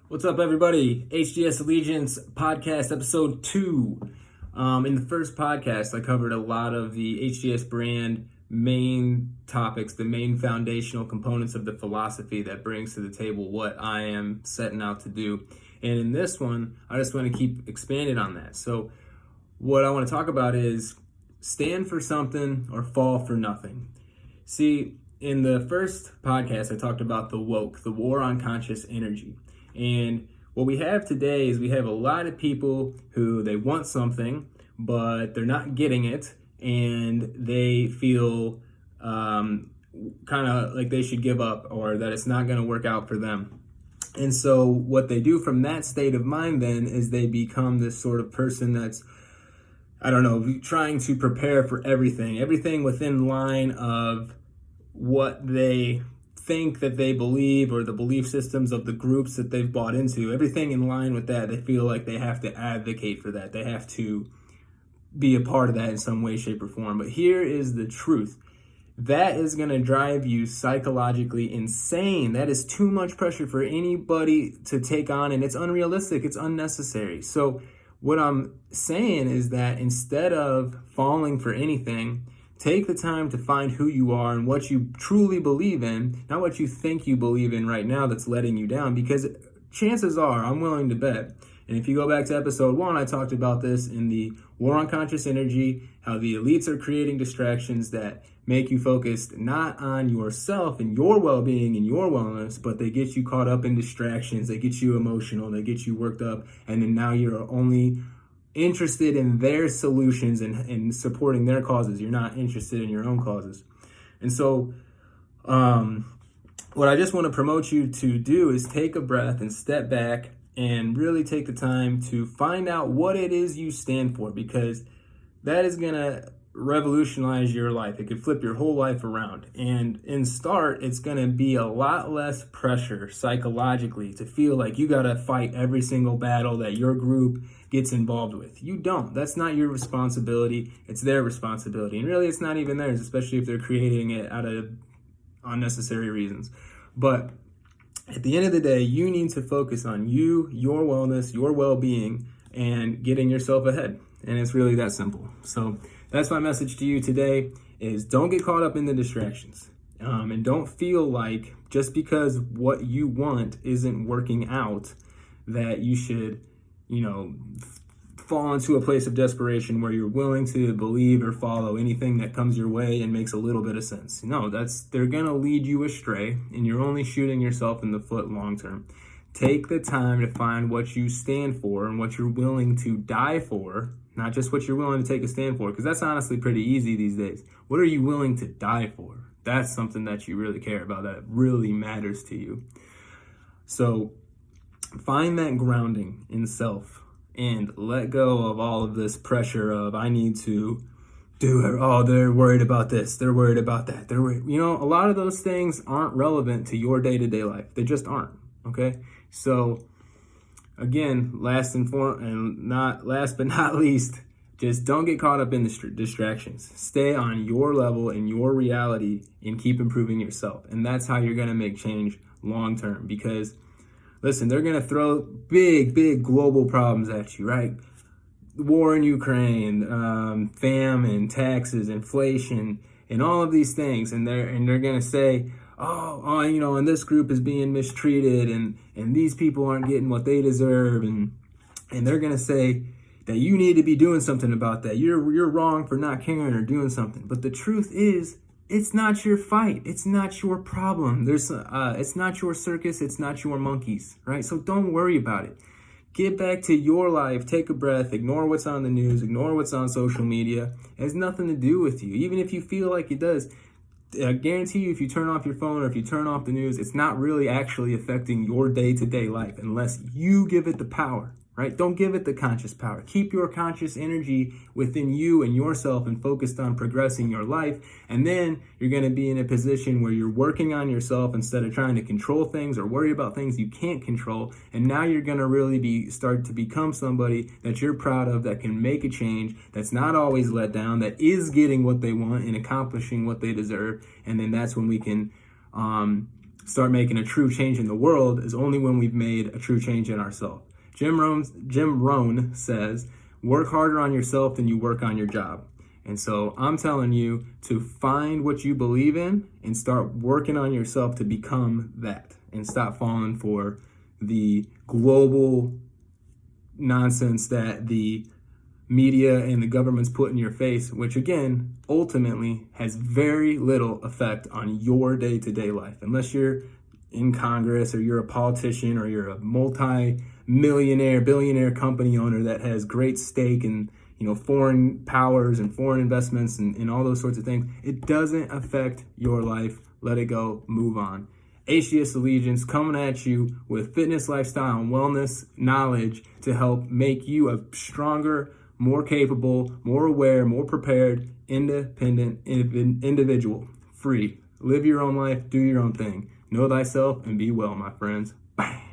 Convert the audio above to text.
What's up, everybody? HDSAllegiance podcast episode 2. In the first podcast, I covered a lot of the HDS brand main topics, the main foundational components of the philosophy that brings to the table what I am setting out to do. And in this one, I just want to keep expanding on that. So what I want to talk about is stand for something or fall for nothing. See, in the first podcast, I talked about the W.O.C.E, the War on Conscious Energy. And what we have today is we have a lot of people who they want something, but they're not getting it, and they feel kind of like they should give up or that it's not going to work out for them. And so what they do from that state of mind then is they become this sort of person that's, trying to prepare for everything within line of what they think that they believe or the belief systems of the groups that they've bought into, everything in line with that. They feel like they have to advocate for that. They have to be a part of that in some way, shape, or form. But here is the truth. That is going to drive you psychologically insane. That is too much pressure for anybody to take on, and it's unrealistic. It's unnecessary. So what I'm saying is that instead of falling for anything, take the time to find who you are and what you truly believe in, not what you think you believe in right now that's letting you down, because chances are, I'm willing to bet, and if you go back to episode 1, I talked about this in the War on Conscious Energy, how the elites are creating distractions that make you focused not on yourself and your well-being and your wellness, but they get you caught up in distractions, they get you emotional, they get you worked up, and then now you're only interested in their solutions and supporting their causes. You're not interested in your own causes. And so what I just want to promote you to do is take a breath and step back and really take the time to find out what it is you stand for, because that is going to revolutionize your life. It could flip your whole life around. And in start, it's going to be a lot less pressure psychologically to feel like you got to fight every single battle that your group gets involved with. You don't. That's not your responsibility. It's their responsibility. And really, it's not even theirs, especially if they're creating it out of unnecessary reasons. But at the end of the day, you need to focus on you, your wellness, your well-being, and getting yourself ahead. And it's really that simple. So that's my message to you today is don't get caught up in the distractions. And don't feel like just because what you want isn't working out that you should, fall into a place of desperation where you're willing to believe or follow anything that comes your way and makes a little bit of sense. No, they're going to lead you astray, and you're only shooting yourself in the foot long term. Take the time to find what you stand for and what you're willing to die for, not just what you're willing to take a stand for, because that's honestly pretty easy these days. What are you willing to die for? That's something that you really care about, that really matters to you. So find that grounding in self and let go of all of this pressure of I need to do it. Oh, they're worried about this. They're worried about that. They're worried. A lot of those things aren't relevant to your day-to-day life. They just aren't. Okay. So again, last but not least, just don't get caught up in the distractions. Stay on your level and your reality and keep improving yourself. And that's how you're going to make change long term, because listen, they're going to throw big global problems at you, right? War in Ukraine, famine, taxes, inflation, and all of these things. And they're going to say, and this group is being mistreated and these people aren't getting what they deserve. And they're going to say that you need to be doing something about that. You're wrong for not caring or doing something. But the truth is, it's not your fight. It's not your problem. It's not your circus. It's not your monkeys, right? So don't worry about it. Get back to your life. Take a breath. Ignore what's on the news. Ignore what's on social media. It has nothing to do with you. Even if you feel like it does, I guarantee you if you turn off your phone or if you turn off the news, it's not really actually affecting your day-to-day life unless you give it the power. Right? Don't give it the conscious power. Keep your conscious energy within you and yourself and focused on progressing your life. And then you're going to be in a position where you're working on yourself instead of trying to control things or worry about things you can't control. And now you're going to really start to become somebody that you're proud of, that can make a change, that's not always let down, that is getting what they want and accomplishing what they deserve. And then that's when we can start making a true change in the world is only when we've made a true change in ourselves. Jim Rohn says, work harder on yourself than you work on your job. And so I'm telling you to find what you believe in and start working on yourself to become that, and stop falling for the global nonsense that the media and the government's put in your face, which again, ultimately has very little effect on your day-to-day life. Unless you're in Congress or you're a politician or you're a multi-millionaire, billionaire company owner that has great stake in, foreign powers and foreign investments and all those sorts of things, it doesn't affect your life. Let it go, move on. HDSAllegiance coming at you with fitness, lifestyle, and wellness knowledge to help make you a stronger, more capable, more aware, more prepared, independent individual. Free. Live your own life, do your own thing. Know thyself and be well, my friends. Bye.